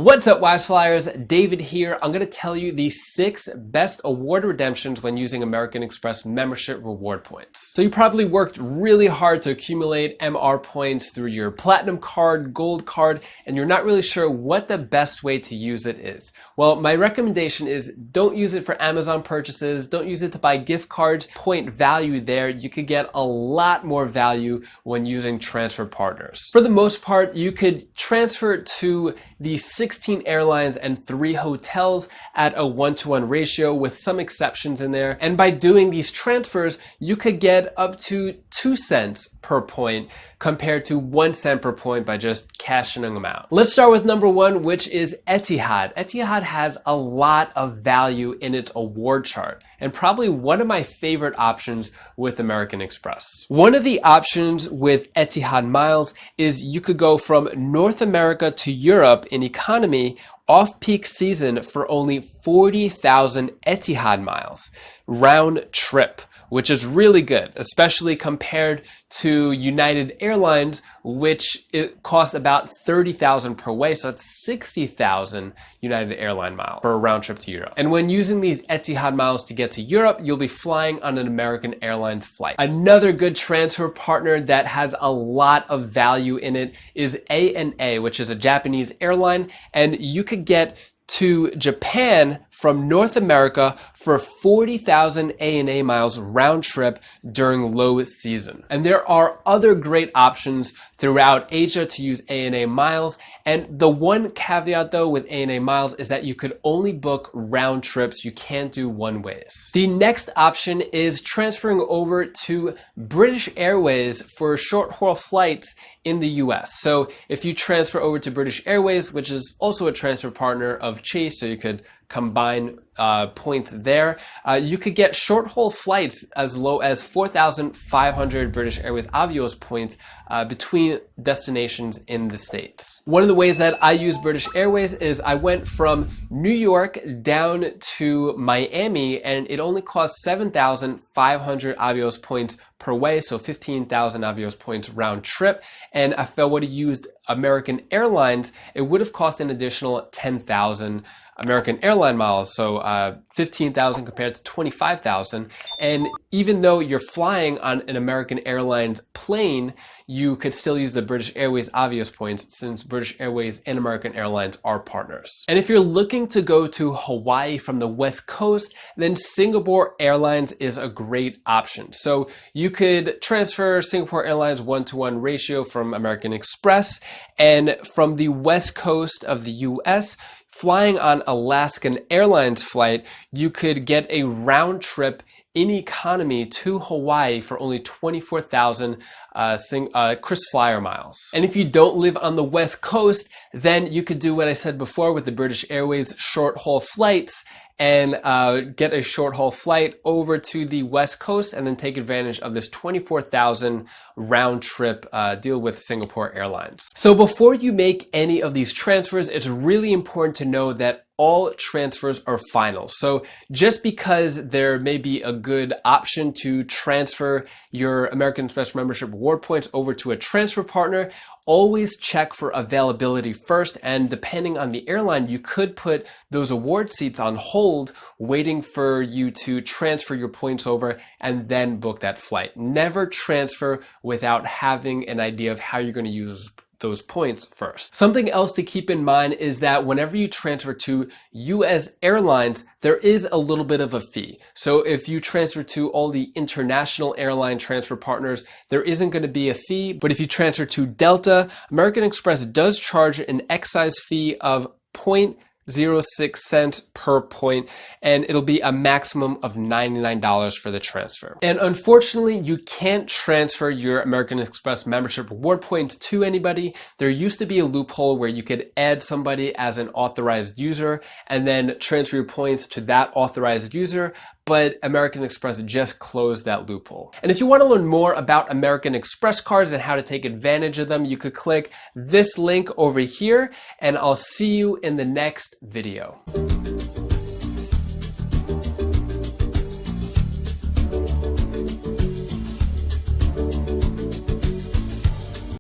What's up, Wise Flyers? David here. I'm going to tell you the 6 best award redemptions when using American Express membership reward points. So you probably worked really hard to accumulate MR points through your platinum card, gold card, and you're not really sure what the best way to use it is. Well, my recommendation is don't use it for Amazon purchases. Don't use it to buy gift cards. Point value there. You could get a lot more value when using transfer partners. For the most part, you could transfer to the 16 airlines and 3 hotels at a 1-to-1 ratio with some exceptions in there. And by doing these transfers, you could get up to 2 cents per point compared to 1 cent per point by just cashing them out. Let's start with number 1, which is Etihad. Etihad has a lot of value in its award chart and probably one of my favorite options with American Express. One of the options with Etihad miles is you could go from North America to Europe in economy off-peak season for only 40,000 Etihad miles round trip, which is really good, especially compared to United Airlines, which it costs about 30,000 per way. So it's 60,000 United Airline miles for a round trip to Europe. And when using these Etihad miles to get to Europe, you'll be flying on an American Airlines flight. Another good transfer partner that has a lot of value in it is ANA, which is a Japanese airline, and you could get to Japan from North America for 40,000 ANA miles round trip during low season. And there are other great options throughout Asia to use ANA miles. And the one caveat though with ANA miles is that you could only book round trips. You can't do one ways. The next option is transferring over to British Airways for short haul flights in the US. So if you transfer over to British Airways, which is also a transfer partner of Chase, so you could combine points there, you could get short haul flights as low as 4,500 British Airways Avios points between destinations in the States. One of the ways that I use British Airways is I went from New York down to Miami and it only cost 7,500 Avios points per way, so 15,000 Avios points round trip. And if I would have used American Airlines, it would have cost an additional 10,000 American Airline miles, so 15,000 compared to 25,000. And even though you're flying on an American Airlines plane, you could still use the British Airways Avios points since British Airways and American Airlines are partners. And if you're looking to go to Hawaii from the West Coast, then Singapore Airlines is a great option. So you could transfer Singapore Airlines 1-to-1 ratio from American Express, and from the West Coast of the US, flying on Alaskan Airlines flight, you could get a round trip in economy to Hawaii for only 24,000 KrisFlyer miles. And if you don't live on the West Coast, then you could do what I said before with the British Airways short haul flights and get a short haul flight over to the West Coast and then take advantage of this 24,000 round trip deal with Singapore Airlines. So before you make any of these transfers, it's really important to know that all transfers are final. So just because there may be a good option to transfer your American Express membership reward points over to a transfer partner, always check for availability first. And depending on the airline, you could put those award seats on hold, waiting for you to transfer your points over and then book that flight. Never transfer without having an idea of how you're going to use those points first. Something else to keep in mind is that whenever you transfer to US airlines, there is a little bit of a fee. So if you transfer to all the international airline transfer partners, there isn't going to be a fee. But if you transfer to Delta, American Express does charge an excise fee of 0.06 cents per point, and it'll be a maximum of $99 for the transfer. And unfortunately, you can't transfer your American Express membership reward points to anybody. There used to be a loophole where you could add somebody as an authorized user and then transfer your points to that authorized user, but American Express just closed that loophole. And if you want to learn more about American Express cards and how to take advantage of them, you could click this link over here, and I'll see you in the next video.